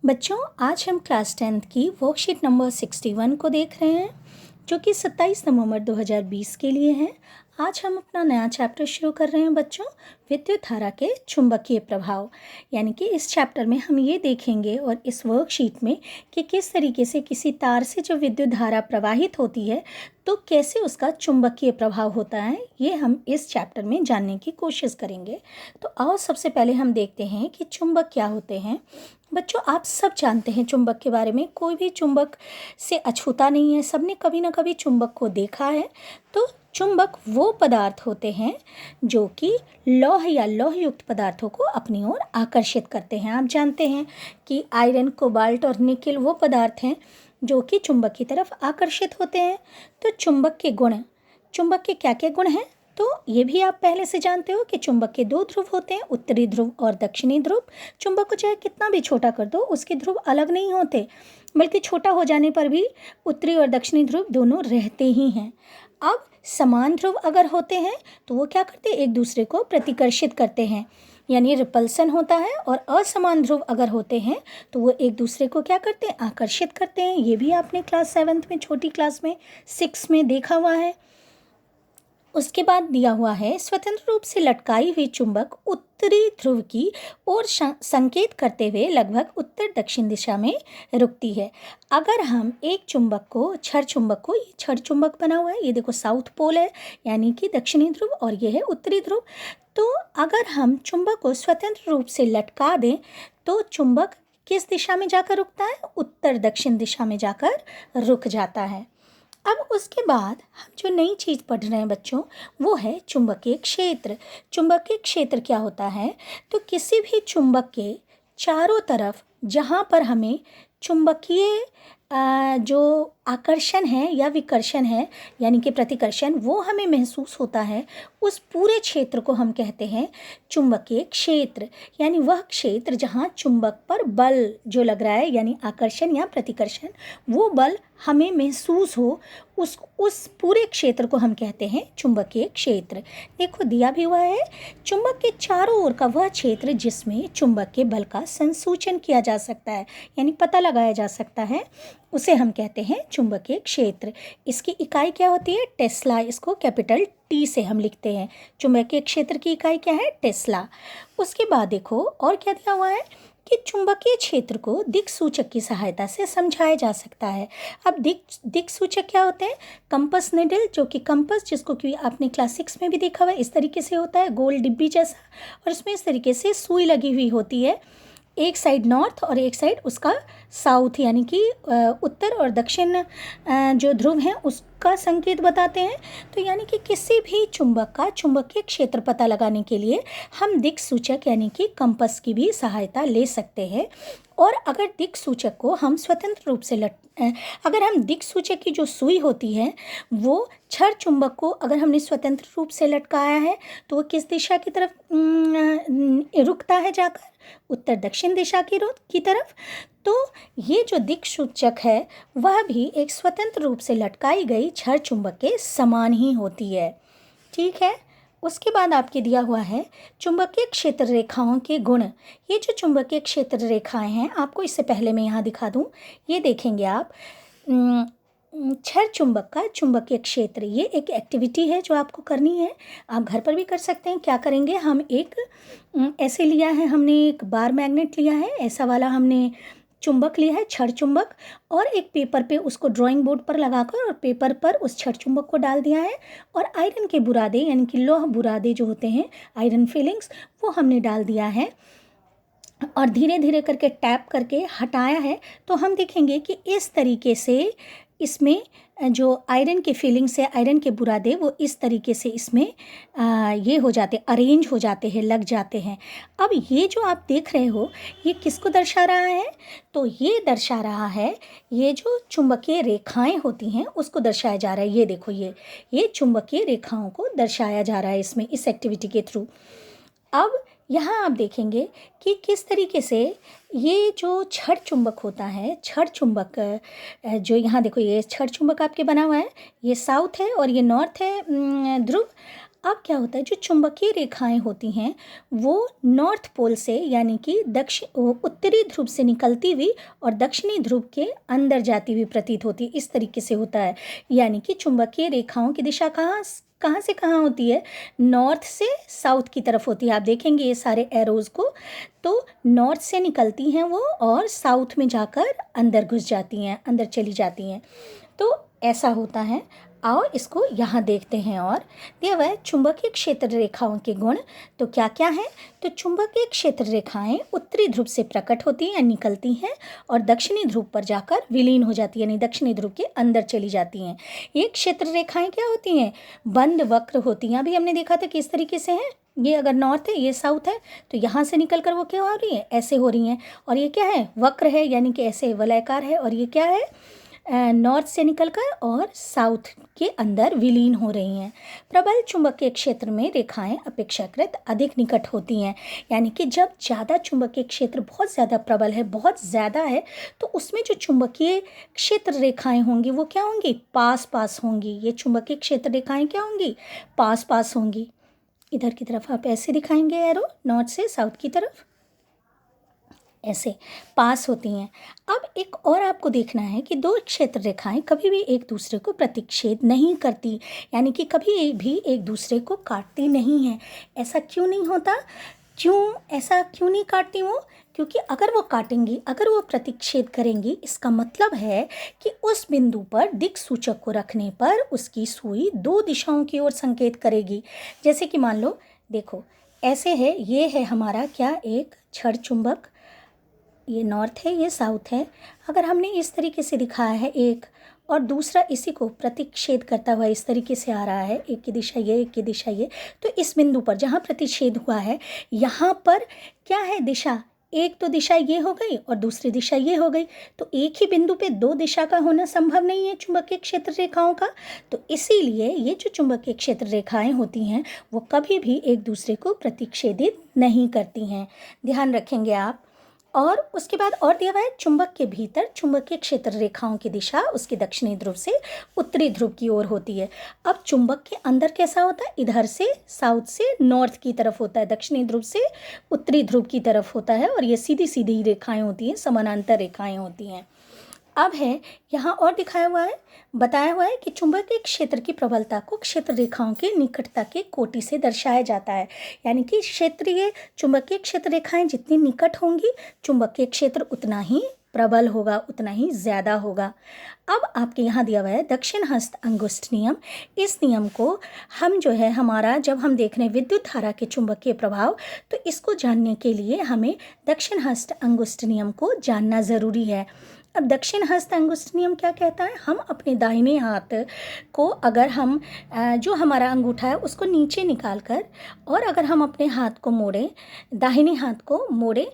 बच्चों, आज हम क्लास 10th की वर्कशीट नंबर 61 को देख रहे हैं, जो कि 27 नवंबर 2020 के लिए है। आज हम अपना नया चैप्टर शुरू कर रहे हैं बच्चों, विद्युत धारा के चुंबकीय प्रभाव। यानी कि इस चैप्टर में हम ये देखेंगे और इस वर्कशीट में कि किस तरीके से किसी तार से जो विद्युत धारा प्रवाहित होती है तो कैसे उसका चुंबकीय प्रभाव होता है, ये हम इस चैप्टर में जानने की कोशिश करेंगे। तो आओ सबसे पहले हम देखते हैं कि चुंबक क्या होते हैं। बच्चों, आप सब जानते हैं चुंबक के बारे में, कोई भी चुंबक से अछूता नहीं है, सबने कभी ना कभी चुंबक को देखा है। तो चुंबक वो पदार्थ होते हैं जो कि लौह या लौहयुक्त पदार्थों को अपनी ओर आकर्षित करते हैं। आप जानते हैं कि आयरन, कोबाल्ट और निकेल वो पदार्थ हैं जो कि चुंबक की तरफ आकर्षित होते हैं। तो चुंबक के गुण, चुंबक के क्या क्या गुण हैं, तो ये भी आप पहले से जानते हो कि चुंबक के दो ध्रुव होते हैं, उत्तरी ध्रुव और दक्षिणी ध्रुव। चुंबक को चाहे कितना भी छोटा कर दो, उसके ध्रुव अलग नहीं होते, बल्कि छोटा हो जाने पर भी उत्तरी और दक्षिणी ध्रुव दोनों रहते ही हैं। अब समान ध्रुव अगर होते हैं तो वो क्या करते हैं, एक दूसरे को प्रतिकर्षित करते हैं, यानी रिपल्सन होता है। और असमान ध्रुव अगर होते हैं तो वो एक दूसरे को क्या करते हैं, आकर्षित करते हैं। ये भी आपने क्लास 7th में, छोटी क्लास में 6 में देखा हुआ है। उसके बाद दिया हुआ है, स्वतंत्र रूप से लटकाई हुई चुंबक उत्तरी ध्रुव की ओर संकेत करते हुए लगभग उत्तर दक्षिण दिशा में रुकती है। अगर हम एक चुंबक को, छड़ चुंबक को, ये छड़ चुंबक बना हुआ है, ये देखो साउथ पोल है यानी कि दक्षिणी ध्रुव, और ये है उत्तरी ध्रुव। तो अगर हम चुंबक को स्वतंत्र रूप से लटका दें तो चुंबक किस दिशा में जाकर रुकता है, उत्तर दक्षिण दिशा में जाकर रुक जाता है। अब उसके बाद हम जो नई चीज़ पढ़ रहे हैं बच्चों, वो है चुंबकीय क्षेत्र। चुंबकीय क्षेत्र क्या होता है, तो किसी भी चुंबक के चारों तरफ जहाँ पर हमें चुंबकीय जो आकर्षण है या विकर्षण है यानी कि प्रतिकर्षण, वो हमें महसूस होता है, उस पूरे क्षेत्र को हम कहते हैं चुंबकीय क्षेत्र। यानी वह क्षेत्र जहाँ चुंबक पर बल जो लग रहा है, यानी आकर्षण या प्रतिकर्षण, वो बल हमें महसूस हो, उस पूरे क्षेत्र को हम कहते हैं चुंबकीय क्षेत्र। देखो दिया भी हुआ है, चुंबक के चारों ओर का वह क्षेत्र जिसमें चुंबक के बल का संसूचन किया जा सकता है, यानी पता लगाया जा सकता है, उसे हम कहते हैं चुंबकीय क्षेत्र। इसकी इकाई क्या होती है, टेस्ला। इसको कैपिटल टी से हम लिखते हैं। चुंबकीय क्षेत्र की इकाई क्या है, टेस्ला। उसके बाद देखो और क्या दिया हुआ है कि चुंबकीय क्षेत्र को दिक्सूचक की सहायता से समझाया जा सकता है। अब दिक्सूचक क्या होते हैं, कंपस निडल, जो कि कंपस, जिसको कि आपने क्लास 6 में भी देखा हुआ है, इस तरीके से होता है, गोल डिब्बी जैसा, और उसमें इस तरीके से सुई लगी हुई होती है, एक साइड नॉर्थ और एक साइड उसका साउथ, यानी कि उत्तर और दक्षिण जो ध्रुव हैं उसका संकेत बताते हैं। तो यानी कि किसी भी चुंबक का चुंबकीय क्षेत्र पता लगाने के लिए हम दिक्सूचक यानी कि कंपस की भी सहायता ले सकते हैं। और अगर दिक्सूचक को हम स्वतंत्र रूप से अगर हम दिक्सूचक की जो सुई होती है वो छड़ चुंबक को अगर हमने स्वतंत्र रूप से लटकाया है तो वो किस दिशा की तरफ रुकता है, जाकर उत्तर दक्षिण दिशा की तरफ। तो ये जो दिक्सूचक है वह भी एक स्वतंत्र रूप से लटकाई गई छड़ चुंबक के समान ही होती है। ठीक है। उसके बाद आपके दिया हुआ है चुंबकीय क्षेत्र रेखाओं के गुण। ये जो चुंबकीय क्षेत्र रेखाएं हैं, आपको इससे पहले मैं यहाँ दिखा दूँ, ये देखेंगे आप, छड़ चुंबक का चुंबकीय क्षेत्र, ये एक एक्टिविटी है जो आपको करनी है, आप घर पर भी कर सकते हैं। क्या करेंगे, हम एक ऐसे लिया है, हमने एक बार मैग्नेट लिया है, ऐसा वाला हमने चुंबक लिया है, छड़ चुंबक, और एक पेपर पे उसको ड्राइंग बोर्ड पर लगाकर और पेपर पर उस छड़ चुंबक को डाल दिया है, और आयरन के बुरादे यानी कि लौह बुरादे जो होते हैं, आयरन फिलिंग्स, वो हमने डाल दिया है और धीरे धीरे करके टैप करके हटाया है। तो हम देखेंगे कि इस तरीके से इसमें जो आयरन के फिलिंग्स है, आयरन के बुरादे, वो इस तरीके से इसमें ये हो जाते, अरेंज हो जाते हैं, लग जाते हैं। अब ये जो आप देख रहे हो ये किसको दर्शा रहा है, तो ये दर्शा रहा है, ये जो चुंबकीय रेखाएं होती हैं उसको दर्शाया जा रहा है। ये देखो, ये चुंबकीय रेखाओं को दर्शाया जा रहा है इसमें, इस एक्टिविटी के थ्रू। अब यहाँ आप देखेंगे कि किस तरीके से ये जो छड़ चुंबक होता है, छड़ चुंबक जो यहाँ देखो, ये छड़ चुंबक आपके बना हुआ है, ये साउथ है और ये नॉर्थ है ध्रुव। अब क्या होता है, जो चुंबकीय रेखाएं होती हैं वो नॉर्थ पोल से यानी कि उत्तरी ध्रुव से निकलती हुई और दक्षिणी ध्रुव के अंदर जाती हुई प्रतीत होती है। इस तरीके से होता है, यानी कि चुंबकीय रेखाओं की दिशा कहाँ कहाँ से कहाँ होती है, नॉर्थ से साउथ की तरफ होती है। आप देखेंगे ये सारे एरोज़ को, तो नॉर्थ से निकलती हैं वो और साउथ में जाकर अंदर घुस जाती हैं, अंदर चली जाती हैं। तो ऐसा होता है। आओ इसको यहाँ देखते हैं। और दिया हुआ है चुंबकीय क्षेत्र रेखाओं के गुण। तो क्या क्या है, तो चुंबकीय क्षेत्र रेखाएं उत्तरी ध्रुव से प्रकट होती हैं या निकलती हैं और दक्षिणी ध्रुव पर जाकर विलीन हो जाती है, यानी दक्षिणी ध्रुव के अंदर चली जाती हैं। ये क्षेत्र रेखाएं क्या होती हैं, बंद वक्र होती हैं। अभी हमने देखा था किस तरीके से है, ये अगर नॉर्थ है ये साउथ है, तो यहाँ से निकल कर वो क्या हो रही है, ऐसे हो रही हैं। और ये क्या है, वक्र है, यानी कि ऐसे वलयाकार है। और ये क्या है, नॉर्थ से निकलकर और साउथ के अंदर विलीन हो रही हैं। प्रबल चुंबकीय क्षेत्र में रेखाएं अपेक्षाकृत अधिक निकट होती हैं, यानी कि जब ज़्यादा चुंबकीय क्षेत्र बहुत ज़्यादा प्रबल है, बहुत ज़्यादा है, तो उसमें जो चुंबकीय क्षेत्र रेखाएं होंगी वो क्या होंगी, पास पास होंगी। ये चुंबकीय क्षेत्र रेखाएं क्या होंगी, पास पास होंगी। इधर की तरफ आप ऐसे दिखाएंगे एरो, नॉर्थ से साउथ की तरफ ऐसे पास होती हैं। अब एक और आपको देखना है कि दो क्षेत्र रेखाएं कभी भी एक दूसरे को प्रतिच्छेद नहीं करती, यानी कि कभी भी एक दूसरे को काटती नहीं है। ऐसा क्यों नहीं होता, ऐसा क्यों नहीं काटती वो, क्योंकि अगर वो काटेंगी, अगर वो प्रतिच्छेद करेंगी, इसका मतलब है कि उस बिंदु पर दिक् सूचक को रखने पर उसकी सुई दो दिशाओं की ओर संकेत करेगी। जैसे कि मान लो, देखो ऐसे है, ये है हमारा क्या, एक छड़ चुंबक, ये नॉर्थ है ये साउथ है। अगर हमने इस तरीके से दिखाया है एक, और दूसरा इसी को प्रतिच्छेद करता हुआ इस तरीके से आ रहा है, एक की दिशा ये एक की दिशा ये, तो इस बिंदु पर जहाँ प्रतिच्छेद हुआ है यहाँ पर क्या है दिशा, एक तो दिशा ये हो गई और दूसरी दिशा ये हो गई। तो एक ही बिंदु पे दो दिशा का होना संभव नहीं है चुंबकीय क्षेत्र रेखाओं का। तो इसीलिए ये जो चुंबकीय क्षेत्र रेखाएं होती हैं वो कभी भी एक दूसरे को प्रतिच्छेदित नहीं करती हैं, ध्यान रखेंगे आप। और उसके बाद और दिया हुआ है, चुंबक के भीतर चुंबकीय क्षेत्र रेखाओं की दिशा उसके दक्षिणी ध्रुव से उत्तरी ध्रुव की ओर होती है। अब चुंबक के अंदर कैसा होता है, इधर से साउथ से नॉर्थ की तरफ होता है, दक्षिणी ध्रुव से उत्तरी ध्रुव की तरफ होता है। और ये सीधी सीधी रेखाएं होती हैं, समानांतर रेखाएं होती हैं। अब है यहाँ और दिखाया हुआ है, बताया हुआ है कि चुंबकीय क्षेत्र की प्रबलता को क्षेत्र रेखाओं की निकटता के कोटि से दर्शाया जाता है, यानी कि क्षेत्रीय चुंबकीय क्षेत्र रेखाएं जितनी निकट होंगी चुंबकीय क्षेत्र उतना ही प्रबल होगा, उतना ही ज़्यादा होगा। अब आपके यहाँ दिया हुआ है दक्षिण हस्त अंगुष्ठ नियम। इस नियम को हम जो है हमारा, जब हम देख रहे हैं विद्युत धारा के चुंबकीय प्रभाव, तो इसको जानने के लिए हमें दक्षिण हस्त अंगुष्ठ नियम को जानना ज़रूरी है। अब दक्षिण हस्त अंगुष्ठ नियम क्या कहता है, हम अपने दाहिने हाथ को अगर हम जो हमारा अंगूठा है उसको नीचे निकाल कर, और अगर हम अपने हाथ को मोड़ें, दाहिने हाथ को मोड़ें,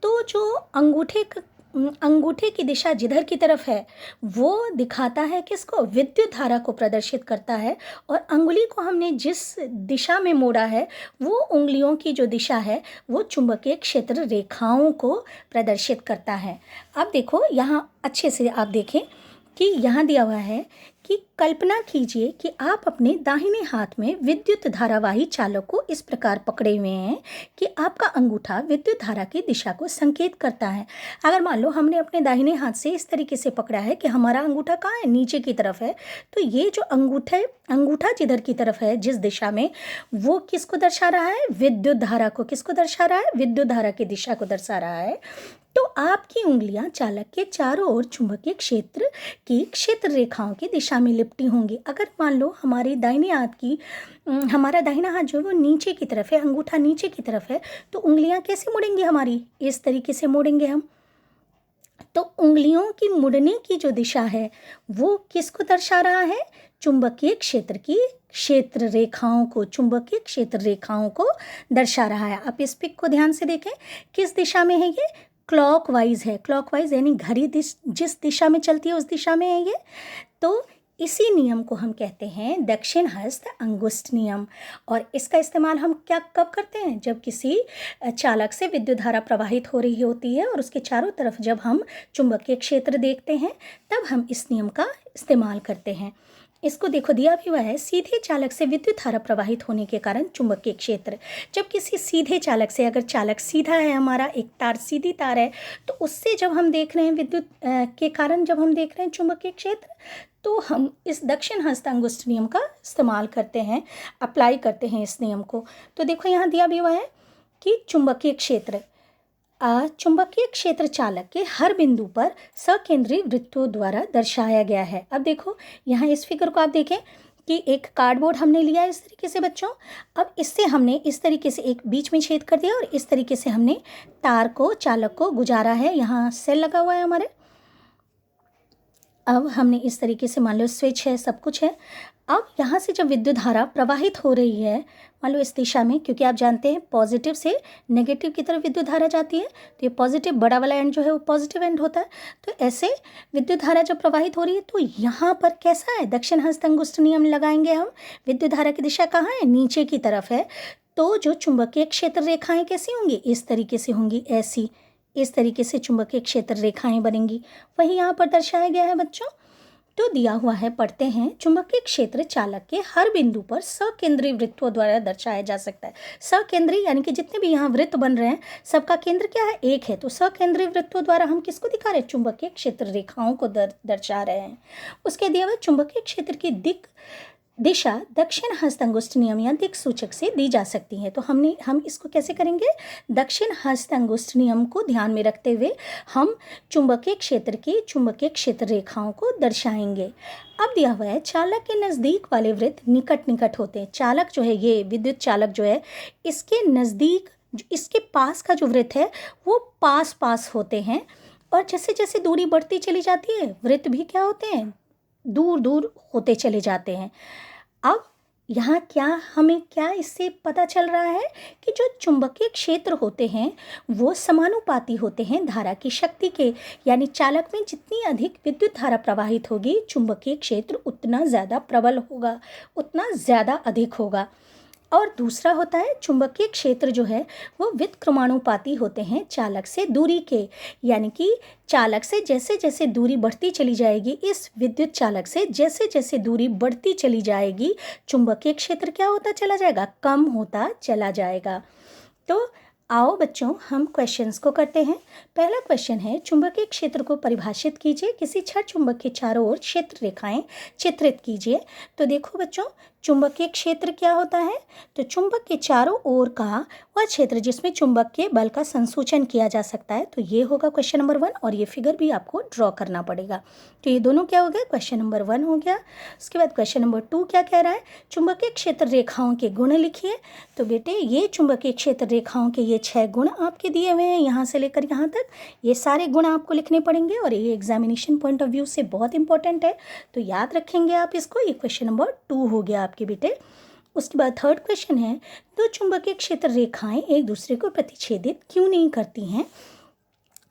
तो जो अंगूठे की दिशा जिधर की तरफ है वो दिखाता है किसको, विद्युत धारा को प्रदर्शित करता है। और अंगुली को हमने जिस दिशा में मोड़ा है वो उंगलियों की जो दिशा है वो चुंबकीय क्षेत्र रेखाओं को प्रदर्शित करता है। अब देखो यहाँ अच्छे से आप देखें कि यहाँ दिया हुआ है कि कल्पना कीजिए कि आप अपने दाहिने हाथ में विद्युत धारावाही चालक को इस प्रकार पकड़े हुए हैं कि आपका अंगूठा विद्युत धारा की दिशा को संकेत करता है। अगर मान लो हमने अपने दाहिने हाथ से इस तरीके से पकड़ा है कि हमारा अंगूठा कहाँ है, नीचे की तरफ है, तो ये जो अंगूठा जिधर की तरफ है जिस दिशा में, वो किसको दर्शा रहा है, विद्युत धारा को। किसको दर्शा रहा है, विद्युत धारा की दिशा को दर्शा रहा है। तो आपकी उंगलियां चालक के चारों ओर चुंबकीय क्षेत्र की क्षेत्र रेखाओं की दिशा में लिपटी होंगी। अगर मान लो हमारे दाहिने हाथ की हमारा दाहिना हाथ जो है वो नीचे की तरफ है, अंगूठा नीचे की तरफ है, तो उंगलियां कैसे मुड़ेंगी हमारी, इस तरीके से मुड़ेंगे हम। तो उंगलियों की मुड़ने की जो दिशा है वो किसको दर्शा रहा है, चुंबकीय क्षेत्र की क्षेत्र रेखाओं को, चुंबकीय क्षेत्र रेखाओं को दर्शा रहा है। आप इस पिक को ध्यान से देखें, किस दिशा में है ये, क्लॉकवाइज है। क्लॉकवाइज यानी घड़ी जिस दिशा में चलती है उस दिशा में है ये। तो इसी नियम को हम कहते हैं दक्षिण हस्त अंगुष्ठ नियम। और इसका इस्तेमाल हम कब करते हैं, जब किसी चालक से विद्युत धारा प्रवाहित हो रही होती है और उसके चारों तरफ जब हम चुंबकीय क्षेत्र देखते हैं तब हम इस नियम का इस्तेमाल करते हैं। इसको देखो दिया भी हुआ है, सीधे चालक से विद्युत धारा प्रवाहित होने के कारण चुंबकीय क्षेत्र। जब किसी सीधे चालक से, अगर चालक सीधा है हमारा, एक तार सीधी तार है, तो उससे जब हम देख रहे हैं विद्युत के कारण जब हम देख रहे हैं चुंबकीय क्षेत्र, तो हम इस दक्षिण हस्त अंगुष्ठ नियम का इस्तेमाल करते हैं, अप्लाई करते हैं इस नियम को। तो देखो यहाँ दिया भी हुआ है कि चुंबकीय क्षेत्र चालक के हर बिंदु पर सकेंद्री वृत्तों द्वारा दर्शाया गया है। अब देखो यहाँ इस फिगर को आप देखें कि एक कार्डबोर्ड हमने लिया इस तरीके से बच्चों। अब इससे हमने इस तरीके से एक बीच में छेद कर दिया और इस तरीके से हमने तार को, चालक को गुजारा है। यहाँ सेल लगा हुआ है हमारे। अब हमने इस तरीके से, मान लो स्विच है, सब कुछ है। अब यहाँ से जब विद्युत धारा प्रवाहित हो रही है, मान लो इस दिशा में, क्योंकि आप जानते हैं पॉजिटिव से नेगेटिव की तरफ विद्युत धारा जाती है, तो ये पॉजिटिव बड़ा वाला एंड जो है वो पॉजिटिव एंड होता है। तो ऐसे विद्युत धारा जब प्रवाहित हो रही है, तो यहाँ पर कैसा है, दक्षिण हस्त अंगुष्ठ नियम लगाएंगे हम। विद्युत धारा की दिशा कहाँ है, नीचे की तरफ है। तो जो चुंबकीय क्षेत्र रेखाएं कैसी होंगी, इस तरीके से होंगी, ऐसी, इस तरीके से चुंबकीय क्षेत्र रेखाएं बनेंगी। वही यहाँ पर दर्शाया गया है बच्चों। तो दिया हुआ है, पढ़ते हैं, चुंबकीय क्षेत्र चालक के हर बिंदु पर सकेंद्री वृत्तों द्वारा दर्शाया जा सकता है। सकेंद्री यानी कि जितने भी यहाँ वृत्त बन रहे हैं, सबका केंद्र क्या है, एक है। तो सकेंद्री वृत्तों द्वारा हम किसको दिखा रहे हैं, चुंबकीय क्षेत्र रेखाओं को दर्शा रहे हैं। उसके दिया हुआ चुंबकीय क्षेत्र की दिशा दक्षिण हस्त अंगुष्ठ नियम या दिक् सूचक से दी जा सकती है। तो हम इसको कैसे करेंगे, दक्षिण हस्त अंगुष्ठ नियम को ध्यान में रखते हुए हम चुंबकीय क्षेत्र की चुंबकीय क्षेत्र रेखाओं को दर्शाएंगे। अब दिया हुआ है, चालक के नज़दीक वाले वृत्त निकट निकट होते हैं। चालक जो है, ये विद्युत चालक जो है, इसके नज़दीक, इसके पास का जो वृत्त है वो पास पास होते हैं। और जैसे जैसे दूरी बढ़ती चली जाती है, वृत्त भी क्या होते हैं, दूर दूर होते चले जाते हैं। अब यहाँ हमें क्या इससे पता चल रहा है कि जो चुंबकीय क्षेत्र होते हैं वो समानुपाती होते हैं धारा की शक्ति के। यानी चालक में जितनी अधिक विद्युत धारा प्रवाहित होगी, चुंबकीय क्षेत्र उतना ज़्यादा प्रबल होगा, उतना ज़्यादा अधिक होगा। और दूसरा होता है, चुंबकीय क्षेत्र जो है वो व्युत्क्रमानुपाती होते हैं चालक से दूरी के। यानी कि चालक से जैसे जैसे दूरी बढ़ती चली जाएगी, इस विद्युत चालक से जैसे जैसे दूरी बढ़ती चली जाएगी, चुंबकीय क्षेत्र क्या होता चला जाएगा, कम होता चला जाएगा। तो आओ बच्चों हम क्वेश्चंस को करते हैं। पहला क्वेश्चन है, चुंबकीय क्षेत्र को परिभाषित कीजिए, किसी छड़ चुंबक के चारों ओर क्षेत्र रेखाएं चित्रित कीजिए। तो देखो बच्चों, चुंबकीय क्षेत्र क्या होता है, तो चुंबक के चारों ओर का वह क्षेत्र जिसमें चुंबक के बल का संसूचन किया जा सकता है। तो ये होगा क्वेश्चन नंबर 1, और ये फिगर भी आपको ड्रॉ करना पड़ेगा। तो ये दोनों क्या हो गया, क्वेश्चन नंबर 1 हो गया। उसके बाद क्वेश्चन नंबर 2 क्या कह रहा है, चुंबकीय क्षेत्र रेखाओं के गुण लिखिए। तो बेटे ये चुंबकीय क्षेत्र रेखाओं के ये 6 गुण आपके दिए हुए हैं, यहाँ से लेकर यहाँ तक ये सारे गुण आपको लिखने पड़ेंगे, और ये एग्जामिनेशन पॉइंट ऑफ व्यू से बहुत इंपॉर्टेंट है। तो याद रखेंगे आप इसको। ये क्वेश्चन नंबर 2 हो गया आपके बेटे। उसके बाद थर्ड क्वेश्चन है, दो चुंबकीय क्षेत्र रेखाएं एक दूसरे को प्रतिच्छेदित क्यों नहीं करती हैं।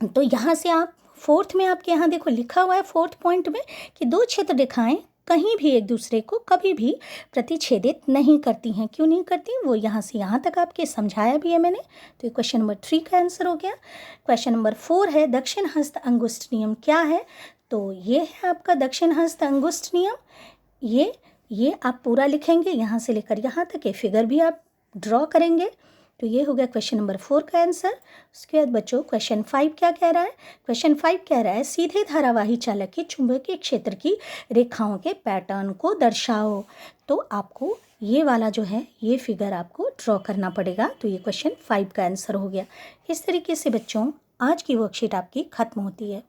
तो यहाँ से आप फोर्थ में आपके यहाँ देखो लिखा हुआ है, फोर्थ पॉइंट में, कि दो क्षेत्र रेखाएं कहीं भी एक दूसरे को कभी भी प्रतिच्छेदित नहीं करती हैं। क्यों नहीं करती, वो यहाँ से यहाँ तक आपके समझाया भी है मैंने। तो ये क्वेश्चन नंबर 3 का आंसर हो गया। क्वेश्चन नंबर 4 है, दक्षिण हस्त अंगुष्ठ नियम क्या है। तो ये है आपका दक्षिण हस्त अंगुष्ठ नियम। ये आप पूरा लिखेंगे, यहाँ से लेकर यहाँ तक, ये फिगर भी आप ड्रॉ करेंगे। तो ये हो गया क्वेश्चन नंबर 4 का आंसर। उसके बाद बच्चों क्वेश्चन 5 क्या कह रहा है, क्वेश्चन 5 कह रहा है, सीधे धारावाही चालक के चुंबकीय क्षेत्र की रेखाओं के पैटर्न को दर्शाओ। तो आपको ये वाला जो है ये फिगर आपको ड्रॉ करना पड़ेगा। तो ये क्वेश्चन 5 का आंसर हो गया। इस तरीके से बच्चों आज की वर्कशीट आपकी खत्म होती है।